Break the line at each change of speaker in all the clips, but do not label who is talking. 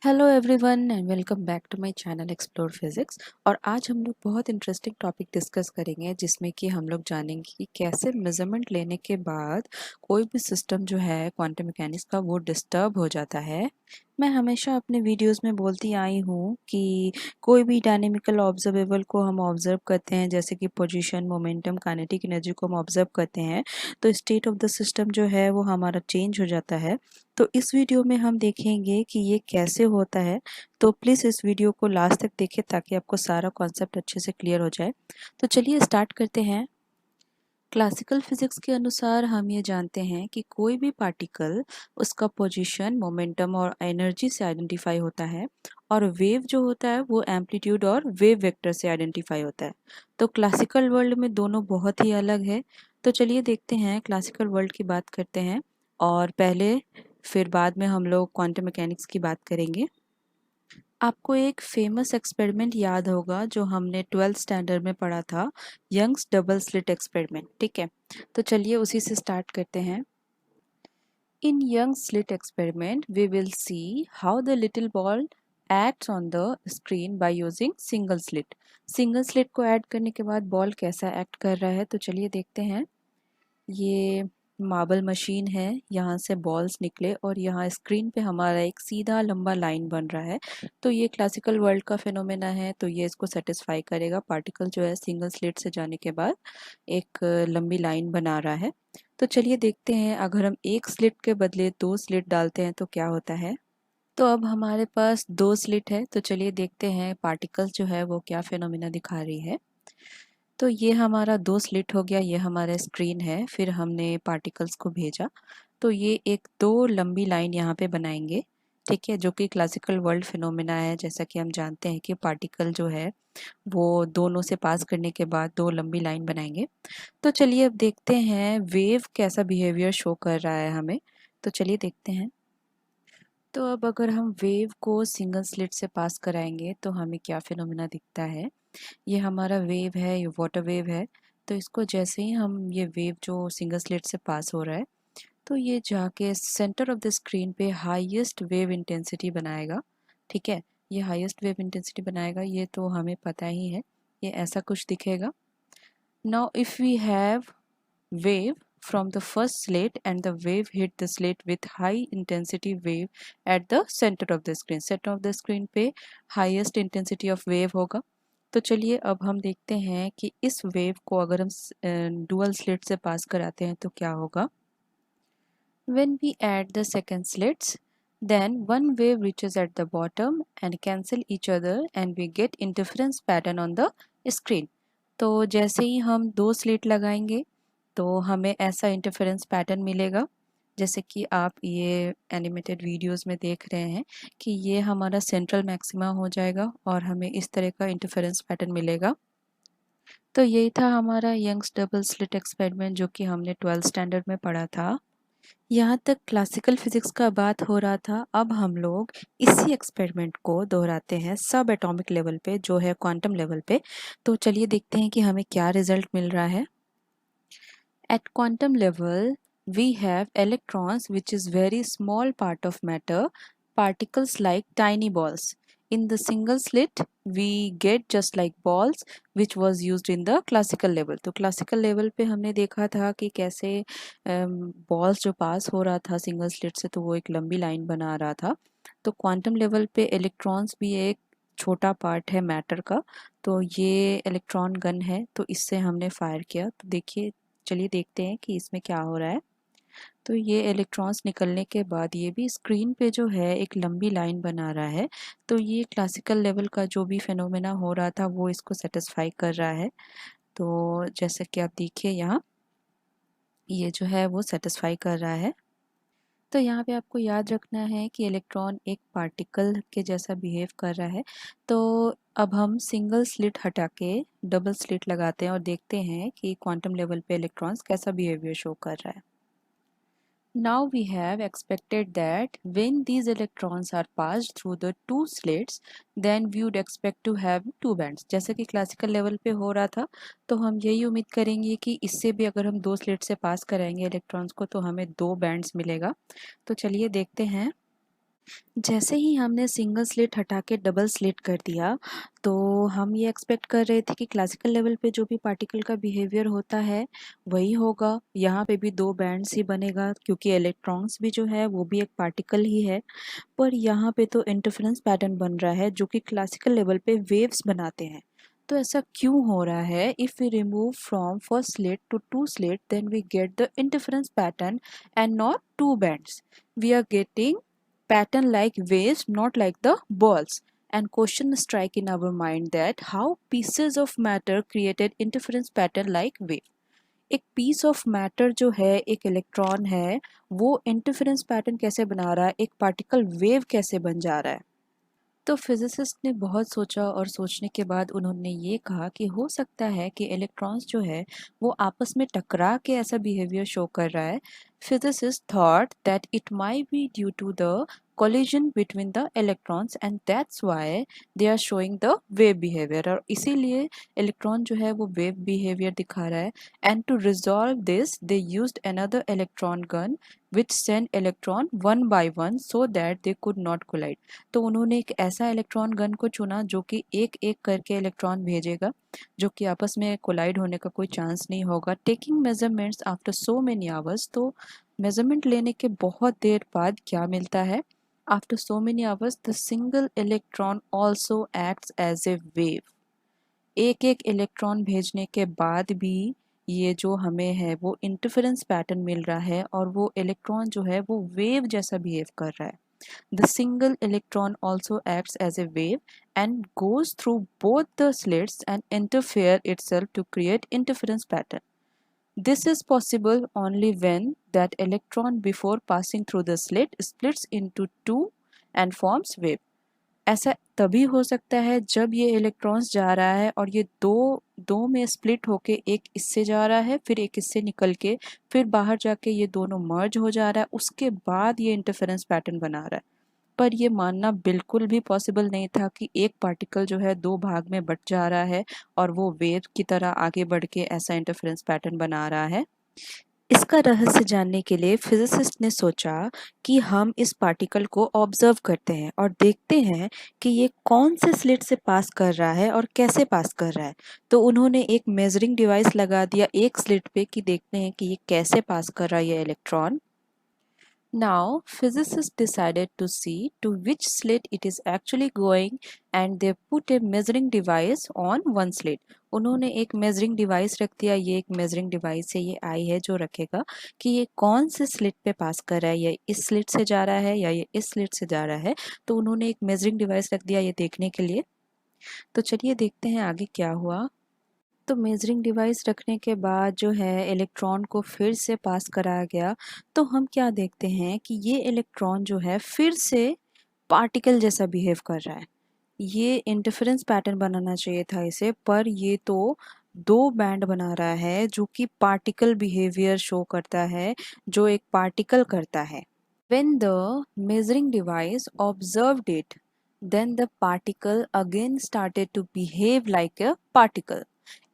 Hello everyone and welcome back to my channel explore physics. और आज हम लोग बहुत इंटरेस्टिंग टॉपिक डिस्कस करेंगे जिसमें कि हम लोग जानेंगे कि कैसे मेजरमेंट लेने के बाद कोई भी सिस्टम जो है क्वांटम मैकेनिक्स का वो डिस्टर्ब हो जाता है। मैं हमेशा अपने वीडियोस में बोलती आई हूँ कि कोई भी डायनेमिकल ऑब्जर्वेबल को हम ऑब्जर्व करते हैं, जैसे कि पोजीशन, मोमेंटम, काइनेटिक एनर्जी को हम ऑब्जर्व करते हैं, तो स्टेट ऑफ द सिस्टम जो है वो हमारा चेंज हो जाता है। तो इस वीडियो में हम देखेंगे कि ये कैसे होता है। तो प्लीज़ इस वीडियो को लास्ट तक देखें ताकि आपको सारा कॉन्सेप्ट अच्छे से क्लियर हो जाए। तो चलिए स्टार्ट करते हैं। क्लासिकल फिजिक्स के अनुसार हम ये जानते हैं कि कोई भी पार्टिकल उसका पोजीशन, मोमेंटम और एनर्जी से आइडेंटिफाई होता है, और वेव जो होता है वो एम्पलीट्यूड और वेव वेक्टर से आइडेंटिफाई होता है। तो क्लासिकल वर्ल्ड में दोनों बहुत ही अलग है। तो चलिए देखते हैं, क्लासिकल वर्ल्ड की बात करते हैं और पहले फिर बाद में हम लोग क्वांटम मैकेनिक्स की बात करेंगे। आपको एक फेमस एक्सपेरिमेंट याद होगा जो हमने 12th स्टैंडर्ड में पढ़ा था, यंग्स डबल स्लिट एक्सपेरिमेंट। ठीक है, तो चलिए उसी से स्टार्ट करते हैं। In Young slit experiment we will see how the little ball acts on the screen by using single slit. Single slit को ऐड करने के बाद बॉल कैसा एक्ट कर रहा है, तो चलिए देखते हैं। ये मार्बल मशीन है, यहाँ से बॉल्स निकले और यहाँ स्क्रीन पे हमारा एक सीधा लंबा लाइन बन रहा है। तो ये क्लासिकल वर्ल्ड का फिनोमेना है, तो ये इसको सेटिस्फाई करेगा। पार्टिकल जो है सिंगल स्लिट से जाने के बाद एक लंबी लाइन बना रहा है। तो चलिए देखते हैं, अगर हम एक स्लिट के बदले दो स्लिट डालते हैं तो क्या होता है। तो अब हमारे पास दो स्लिट है, तो चलिए देखते हैं पार्टिकल्स जो है वो क्या फिनोमेना दिखा रही है। तो ये हमारा दो स्लिट हो गया, ये हमारा स्क्रीन है, फिर हमने पार्टिकल्स को भेजा। तो ये एक दो लंबी लाइन यहाँ पे बनाएंगे। ठीक है, जो कि क्लासिकल वर्ल्ड फिनोमेना है। जैसा कि हम जानते हैं कि पार्टिकल जो है वो दोनों से पास करने के बाद दो लंबी लाइन बनाएंगे। तो चलिए अब देखते हैं वेव कैसा बिहेवियर शो कर रहा है हमें। तो चलिए देखते हैं। तो अब अगर हम वेव को सिंगल स्लिट से पास कराएंगे तो हमें क्या फिनोमेना दिखता है। ये हमारा वेव है, ये वाटर वेव है। तो इसको जैसे ही हम ये वेव जो सिंगल स्लिट से पास हो रहा है, तो ये जाके सेंटर ऑफ द स्क्रीन पे हाईएस्ट वेव इंटेंसिटी बनाएगा। ठीक है, ये हाईएस्ट वेव इंटेंसिटी बनाएगा, ये तो हमें पता ही है। ये ऐसा कुछ दिखेगा। Now if we have wave from the first slit and the wave hit the slit with high intensity wave at the center of the screen. Center of the screen पे highest intensity of wave होगा। तो चलिए अब हम देखते हैं कि इस वेव को अगर हम डुअल स्लिट से पास कराते हैं तो क्या होगा। When we add the second slits, then one wave reaches at the bottom and cancel each other and we get interference pattern on the screen. तो जैसे ही हम दो स्लिट लगाएंगे तो हमें ऐसा इंटरफेरेंस पैटर्न मिलेगा, जैसे कि आप ये एनिमेटेड वीडियोस में देख रहे हैं कि ये हमारा सेंट्रल मैक्सिमा हो जाएगा और हमें इस तरह का इंटरफेरेंस पैटर्न मिलेगा। तो यही था हमारा यंग्स डबल स्लिट एक्सपेरिमेंट जो कि हमने 12th स्टैंडर्ड में पढ़ा था। यहाँ तक क्लासिकल फिजिक्स का बात हो रहा था। अब हम लोग इसी एक्सपेरिमेंट को दोहराते हैं सब एटॉमिक लेवल पे, जो है क्वांटम लेवल पे। तो चलिए देखते हैं कि हमें क्या रिजल्ट मिल रहा है। At quantum level, we have electrons, which is very small part of matter, particles like tiny balls. In the single slit, we get just like balls, which was used in the classical level. तो classical level पे हमने देखा था कि कैसे balls जो पास हो रहा था सिंगल स्लिट से, तो वो एक लंबी लाइन बना रहा था। तो क्वांटम लेवल पे इलेक्ट्रॉन्स भी एक छोटा पार्ट है मैटर का। तो ये इलेक्ट्रॉन गन है, तो इससे हमने फायर किया। तो देखिए, चलिए देखते हैं कि इसमें क्या हो रहा है। तो ये इलेक्ट्रॉन्स निकलने के बाद ये भी स्क्रीन पे जो है एक लंबी लाइन बना रहा है। तो ये क्लासिकल लेवल का जो भी फिनोमेना हो रहा था वो इसको सेटिस्फाई कर रहा है। तो जैसे कि आप देखिए यहाँ, ये जो है वो सेटिस्फाई कर रहा है। तो यहाँ पे आपको याद रखना है कि इलेक्ट्रॉन एक पार्टिकल के जैसा बिहेव कर रहा है। तो अब हम सिंगल स्लिट हटा के डबल स्लिट लगाते हैं और देखते हैं कि क्वांटम लेवल पे इलेक्ट्रॉन्स कैसा बिहेवियर शो कर रहा है। Now we have expected that when these electrons are passed through the two slits, then we would expect to have two bands. जैसे कि क्लासिकल लेवल पे हो रहा था, तो हम यही उम्मीद करेंगे कि इससे भी अगर हम दो स्लिट से पास कराएंगे इलेक्ट्रॉन्स को तो हमें दो बैंड्स मिलेगा। तो चलिए देखते हैं। जैसे ही हमने सिंगल स्लिट हटा के डबल स्लिट कर दिया, तो हम ये एक्सपेक्ट कर रहे थे कि क्लासिकल लेवल पे जो भी पार्टिकल का बिहेवियर होता है वही होगा। यहाँ पे भी दो बैंड्स ही बनेगा, क्योंकि इलेक्ट्रॉन्स भी जो है वो भी एक पार्टिकल ही है। पर यहाँ पे तो इंटरफेरेंस पैटर्न बन रहा है जो कि क्लासिकल लेवल पे वेव्स बनाते हैं। तो ऐसा क्यों हो रहा है? If we remove from first slit to two slit, then we get the interference pattern and not two bands. We are getting pattern like waves, not like the balls. And question strike in our mind that how pieces of matter created interference pattern like wave. एक piece of matter जो है, एक electron है, वो interference pattern कैसे बना रहा है, एक पार्टिकल वेव कैसे बन जा रहा है? तो फिजिसिस्ट ने बहुत सोचा और सोचने के बाद उन्होंने ये कहा कि हो सकता है कि इलेक्ट्रॉन्स जो है वो आपस में टकरा के ऐसा बिहेवियर शो कर रहा है। Physicist thought that it might be due to the collision between the electrons and that's why they are showing the wave behavior, और इसीलिए इलेक्ट्रॉन जो है वो वेव बिहेवियर दिखा रहा है। And to resolve this they used another electron gun which sent electron one by one so that they could not collide। तो उन्होंने एक ऐसा इलेक्ट्रॉन गन को चुना जो कि एक एक करके इलेक्ट्रॉन भेजेगा, जो कि आपस में कोलाइड होने का कोई चांस नहीं होगा। Taking measurements after so many hours, तो मेजरमेंट लेने के बहुत देर बाद क्या मिलता है? After so many hours the single electron also acts as a wave. एक एक इलेक्ट्रॉन भेजने के बाद भी ये जो हमें है वो इंटरफेरेंस पैटर्न मिल रहा है, और वो इलेक्ट्रॉन जो है वो वेव जैसा बिहेव कर रहा है। The single electron also acts as a wave and goes through both the slits and interfere itself to create interference pattern. This is possible only when that electron before passing through the slit splits into two and forms wave. ऐसा तभी हो सकता है जब ये electrons जा रहा है और ये दो दो में स्प्लिट होके, एक इससे जा रहा है फिर एक इससे निकल के फिर बाहर जाके ये दोनों मर्ज हो जा रहा है, उसके बाद ये इंटरफेरेंस पैटर्न बना रहा है। पर ये मानना बिल्कुल भी पॉसिबल नहीं था कि एक पार्टिकल जो है दो भाग में बट जा रहा है और वो वेव की तरह आगे बढ़ के ऐसा इंटरफेरेंस पैटर्न बना रहा है। इसका रहस्य जानने के लिए फिजिसिस्ट ने सोचा कि हम इस पार्टिकल को ऑब्जर्व करते हैं और देखते हैं कि ये कौन से स्लिट से पास कर रहा है और कैसे पास कर रहा है। तो उन्होंने एक मेजरिंग डिवाइस लगा दिया एक स्लिट पे कि देखते हैं कि ये कैसे पास कर रहा है ये electron. Now, physicists decided to see to which slit it is actually going and they put a measuring device on one slit. उन्होंने एक मेजरिंग डिवाइस रख दिया। ये एक मेजरिंग डिवाइस है, ये आई है जो रखेगा कि ये कौन से स्लिट पे पास कर रहा है, ये इस स्लिट से जा रहा है या ये इस स्लिट से जा रहा है। तो उन्होंने एक मेजरिंग डिवाइस रख दिया ये देखने के लिए। तो चलिए देखते हैं आगे क्या हुआ। तो मेजरिंग डिवाइस रखने के बाद जो है इलेक्ट्रॉन को फिर से पास कराया गया। तो हम क्या देखते हैं कि ये इलेक्ट्रॉन जो है फिर से पार्टिकल जैसा बिहेव कर रहा है। ये इंटरफेरेंस पैटर्न बनाना चाहिए था इसे, पर ये तो दो बैंड बना रहा है जो कि पार्टिकल बिहेवियर शो करता है, जो एक पार्टिकल करता है। When the measuring device observed it, then the particle again started to behave like a particle.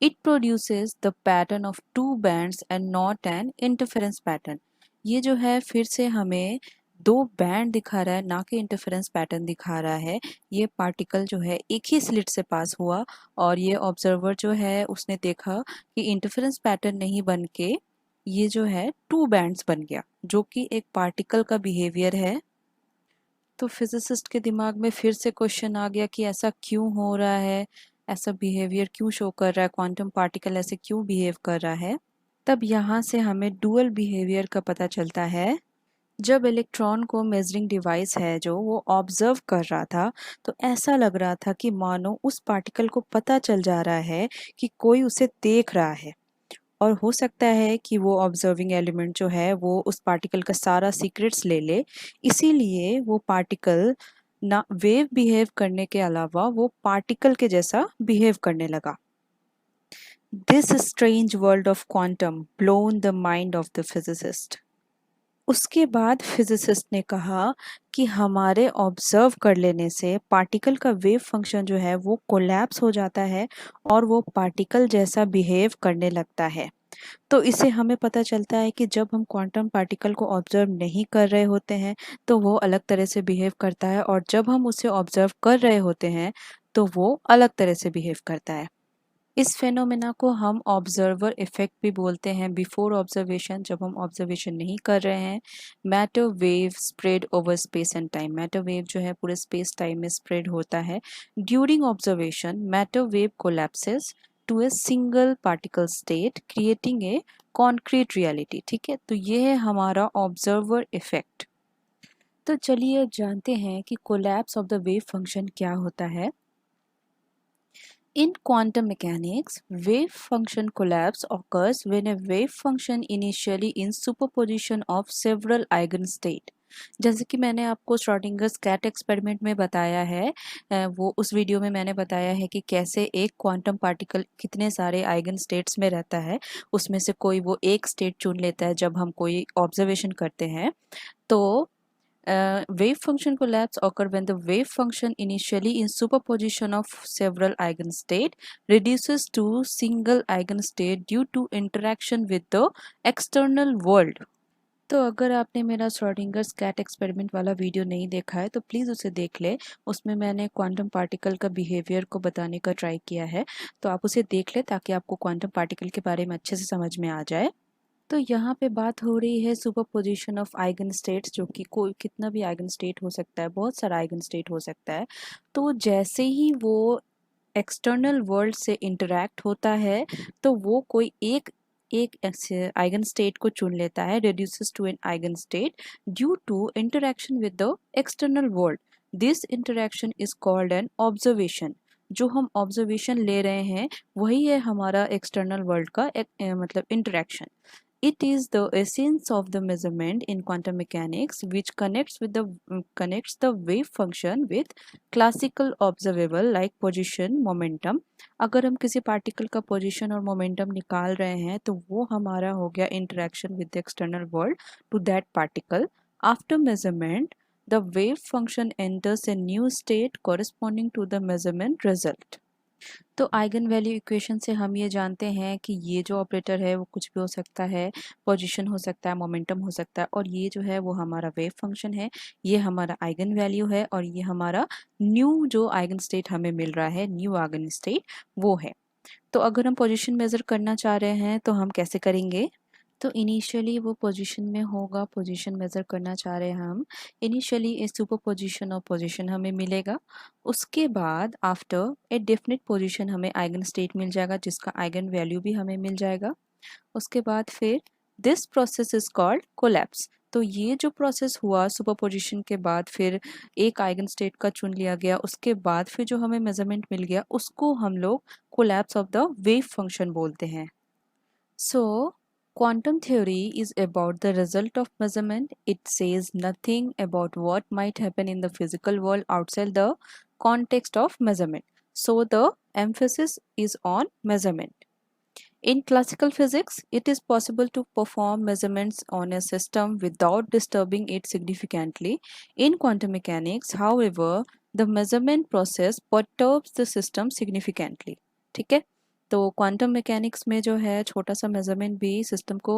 It produces the pattern of two bands and not an interference pattern. ये जो है फिर से हमें दो बैंड दिखा रहा है, ना कि इंटरफेरेंस पैटर्न दिखा रहा है। ये पार्टिकल जो है एक ही स्लिट से पास हुआ और ये ऑब्जर्वर जो है उसने देखा कि इंटरफेरेंस पैटर्न नहीं बन के ये जो है टू बैंड्स बन गया, जो कि एक पार्टिकल का बिहेवियर है। तो फिजिसिस्ट के दिमाग में फिर से क्वेश्चन आ गया कि ऐसा क्यों हो रहा है, ऐसा बिहेवियर क्यों शो कर रहा है, क्वांटम पार्टिकल ऐसे क्यों बिहेव कर रहा है। तब यहाँ से हमें डुअल बिहेवियर का पता चलता है। जब इलेक्ट्रॉन को मेजरिंग डिवाइस है जो वो ऑब्जर्व कर रहा था, तो ऐसा लग रहा था कि मानो उस पार्टिकल को पता चल जा रहा है कि कोई उसे देख रहा है, और हो सकता है कि वो ऑब्जर्विंग एलिमेंट जो है वो उस पार्टिकल का सारा सीक्रेट्स ले ले। इसीलिए वो पार्टिकल ना वेव बिहेव करने के अलावा वो पार्टिकल के जैसा बिहेव करने लगा। This strange world of quantum blown the mind of the physicist. उसके बाद फिजिसिस्ट ने कहा कि हमारे ऑब्जर्व कर लेने से पार्टिकल का वेव फंक्शन जो है वो कोलैप्स हो जाता है और वो पार्टिकल जैसा बिहेव करने लगता है। तो इससे हमें पता चलता है कि जब हम क्वांटम पार्टिकल को ऑब्जर्व नहीं कर रहे होते हैं तो वो अलग तरह से बिहेव करता है, और जब हम उसे ऑब्जर्व कर रहे होते हैं तो वो अलग तरह से बिहेव करता है। इस फेनोमेना को हम ऑब्जर्वर इफेक्ट भी बोलते हैं। बिफोर ऑब्जर्वेशन, जब हम ऑब्जर्वेशन नहीं कर रहे हैं, matter wave spread over space and time, matter wave जो है पूरे स्पेस टाइम में स्प्रेड होता है। During observation matter wave collapses to a single particle state creating a concrete reality. ठीक है, तो ये है हमारा ऑब्जर्वर इफेक्ट। तो चलिए अब जानते हैं कि collapse of the wave function क्या होता है। In quantum mechanics, wave function collapse occurs when a wave function initially in superposition of several eigenstate। जैसे कि मैंने आपको श्रोडिंगर्स कैट एक्सपेरिमेंट में बताया है, वो उस वीडियो में मैंने बताया है कि कैसे एक क्वांटम पार्टिकल कितने सारे आइगन स्टेट्स में रहता है, उसमें से कोई वो एक स्टेट चुन लेता है जब हम कोई ऑब्जर्वेशन करते हैं। तो wave function collapse occur when the wave function initially in superposition of several eigenstate reduces to single eigenstate due to interaction with the external world। तो अगर आपने मेरा श्रोडिंगर्स कैट एक्सपेरिमेंट वाला वीडियो नहीं देखा है तो प्लीज़ उसे देख ले। उसमें मैंने क्वांटम पार्टिकल का बिहेवियर को बताने का ट्राई किया है, तो आप उसे देख ले ताकि आपको क्वांटम पार्टिकल के बारे में अच्छे से समझ में आ जाए। तो यहाँ पे बात हो रही है सुपरपोजिशन ऑफ आइगन स्टेट्स, जो कि कोई कितना भी आइगन स्टेट हो सकता है, बहुत सारा आइगन स्टेट हो सकता है। तो जैसे ही वो एक्सटर्नल वर्ल्ड से इंटरेक्ट होता है तो वो कोई एक एक आइगन स्टेट को चुन लेता है, reduces to an eigen state due to interaction with the external world। this interaction is called an observation। जो हम ऑब्जर्वेशन ले रहे हैं वही है हमारा एक्सटर्नल वर्ल्ड का मतलब interaction. It is the essence of the measurement in quantum mechanics which connects the wave function with classical observable like position momentum। अगर हम किसी पार्टिकल का पोजीशन और मोमेंटम निकाल रहे हैं तो वो हमारा हो गया interaction with the external world to that particle. After measurement the wave function enters a new state corresponding to the measurement result। तो आइगन वैल्यू इक्वेशन से हम ये जानते हैं कि ये जो ऑपरेटर है वो कुछ भी हो सकता है, पोजीशन हो सकता है, मोमेंटम हो सकता है, और ये जो है वो हमारा वेव फंक्शन है, ये हमारा आइगन वैल्यू है, और ये हमारा न्यू जो आइगन स्टेट हमें मिल रहा है, न्यू आइगन स्टेट वो है। तो अगर हम पोजीशन मेजर करना चाह रहे हैं तो हम कैसे करेंगे? तो इनिशियली वो पोजीशन में होगा, पोजीशन मेजर करना चाह रहे हैं हम, इनिशियली ए सुपर पोजीशन और पोजीशन हमें मिलेगा। उसके बाद आफ्टर ए डेफिनेट पोजीशन हमें आइगन स्टेट मिल जाएगा जिसका आइगन वैल्यू भी हमें मिल जाएगा। उसके बाद फिर this process is called collapse. तो ये जो प्रोसेस हुआ सुपरपोजिशन के बाद, फिर एक आइगन स्टेट का चुन लिया गया, उसके बाद फिर जो हमें मेजरमेंट मिल गया उसको हम लोग collapse of the wave function बोलते हैं। So, quantum theory is about the result of measurement. It says nothing about what might happen in the physical world outside the context of measurement. So, the emphasis is on measurement. In classical physics, it is possible to perform measurements on a system without disturbing it significantly. In quantum mechanics, however, the measurement process perturbs the system significantly। ठीक है, तो quantum mechanics में जो है छोटा सा measurement भी system को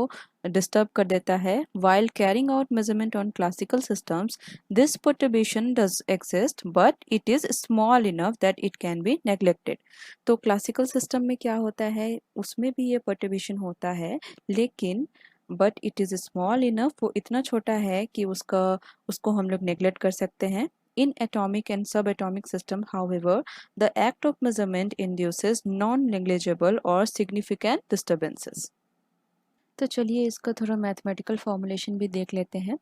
डिस्टर्ब कर देता है। While carrying out measurement on classical systems this perturbation does exist but it is small enough that it can be neglected. तो क्लासिकल सिस्टम में क्या होता है, उसमें भी ये पर्टर्बेशन होता है, लेकिन but it is small enough, वो इतना छोटा है कि उसको हम लोग नेग्लेक्ट कर सकते हैं। In atomic and subatomic system, however, the act of measurement induces non-negligible or significant disturbances। तो चलिए इसका थोड़ा मैथमेटिकल फॉर्मुलेशन भी देख लेते हैं।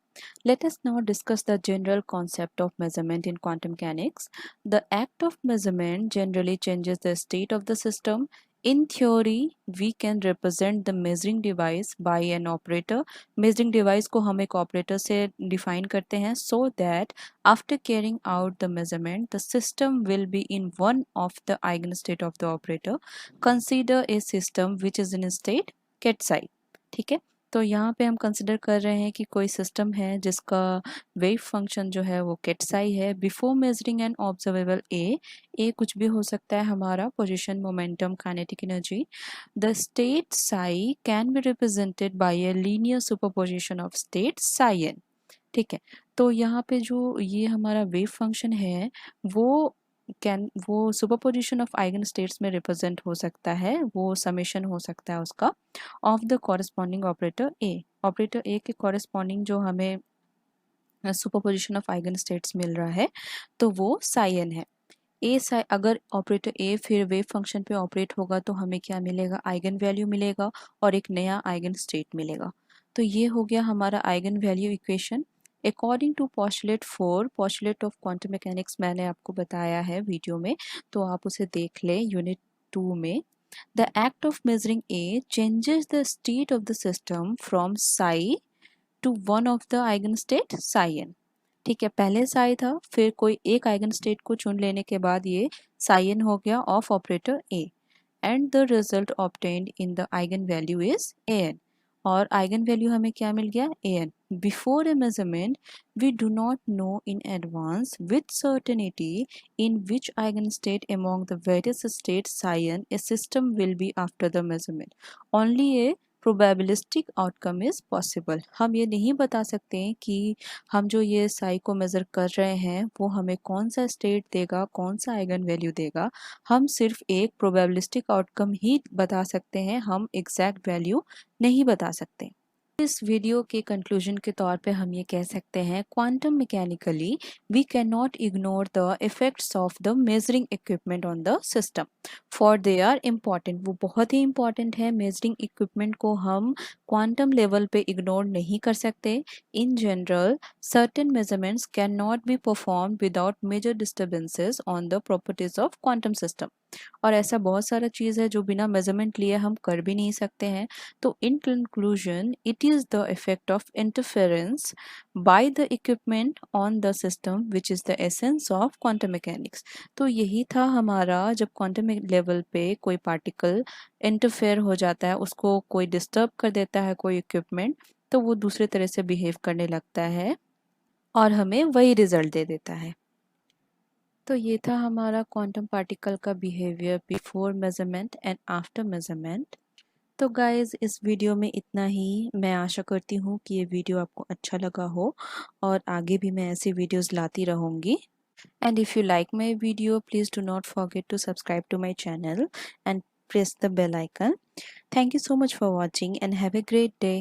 Let us now discuss the general concept of measurement in quantum mechanics। The act of measurement generally changes the state of the system। In theory, we can represent the measuring device by an operator। measuring device को हम एक operator से define करते हैं, so that after carrying out the measurement, the system will be in one of the eigenstate of the operator। Consider a system which is in a state Ketzai। ठीक है, तो यहाँ पे हम कंसिडर कर रहे हैं कि कोई सिस्टम है जिसका वेव फंक्शन जो है वो केट साई है। Before measuring an observable A कुछ भी हो सकता है हमारा, position, momentum, kinetic energy. The state psi can be represented by a linear superposition of state psi n. ठीक है, तो यहाँ पे जो ये हमारा वेव फंक्शन है वो सुपरपोजिशन ऑफ आइगन स्टेट्स में रिप्रेजेंट हो सकता है, वो समेशन हो सकता है उसका ऑफ द कॉरेस्पॉन्डिंग ऑपरेटर ए के कॉरेस्पॉन्डिंग जो हमें सुपरपोजिशन ऑफ आइगन स्टेट्स मिल रहा है तो वो साई एन है। अगर ऑपरेटर ए फिर वेव फंक्शन पे ऑपरेट होगा तो हमें क्या मिलेगा, आइगन वैल्यू मिलेगा और एक नया आइगन स्टेट मिलेगा। तो ये हो गया हमारा eigen value equation according to postulate 4, postulate of quantum mechanics मैंने आपको बताया है वीडियो में, तो आप उसे देख लें यूनिट 2 में। The act of measuring A changes the state of the system from psi to one of the eigen state psi n. ठीक है, पहले साई था, फिर कोई एक आइगन स्टेट को चुन लेने के बाद ये साई एन हो गया of operator A, and the result obtained in the eigen value is A N. और आइगन वैल्यू हमें क्या मिल गया, A N. Before a measurement we do not know in advance with certainty in which eigen state among the various states psi n a system will be after the measurement. Only a probabilistic outcome is possible. हम ये नहीं बता सकते हैं कि हम जो ये साई को मेज़र कर रहे हैं वो हमें कौन सा स्टेट देगा, कौन सा आइगन वैल्यू देगा। हम सिर्फ एक प्रोबेबिलिस्टिक आउटकम ही बता सकते हैं, हम एग्जैक्ट वैल्यू नहीं बता सकते। इस वीडियो के कंक्लूजन के तौर पे हम ये कह सकते हैं, quantum mechanically we can not ignore the effects of the measuring equipment on the system for they are important. वो बहुत ही इंपॉर्टेंट है, मेजरिंग इक्विपमेंट को हम क्वांटम लेवल पे इग्नोर नहीं कर सकते। In general certain measurements can not be perform without major disturbances on the properties of quantum system. और ऐसा बहुत सारा चीज़ है जो बिना मेजरमेंट लिए हम कर भी नहीं सकते हैं। तो in conclusion it is the effect of interference by the equipment on the system which is the essence of quantum mechanics. तो यही था हमारा, जब क्वांटम लेवल पे कोई पार्टिकल इंटरफेयर हो जाता है, उसको कोई डिस्टर्ब कर देता है कोई इक्विपमेंट, तो वो दूसरे तरह से बिहेव करने लगता है और हमें वही रिजल्ट दे देता है। तो ये था हमारा क्वांटम पार्टिकल का behaviour before measurement and after measurement. तो गाइज़ इस वीडियो में इतना ही। मैं आशा करती हूँ कि ये वीडियो आपको अच्छा लगा हो और आगे भी मैं ऐसी वीडियोस लाती रहूँगी। And if you like my video please do not forget to subscribe to my channel and press the bell icon. Thank you so much for watching and have a great day.